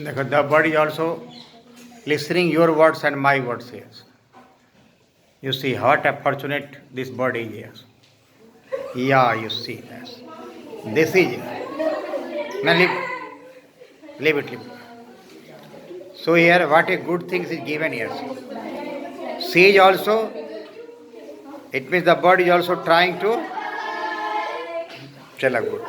The bird is also listening your words and my words. Yes. You see what a fortunate this bird is. Yes. Yeah, you see. Yes. This is. Now leave it. So here, what a good things is given here. She is also. It means the bird is also trying to. Chala good.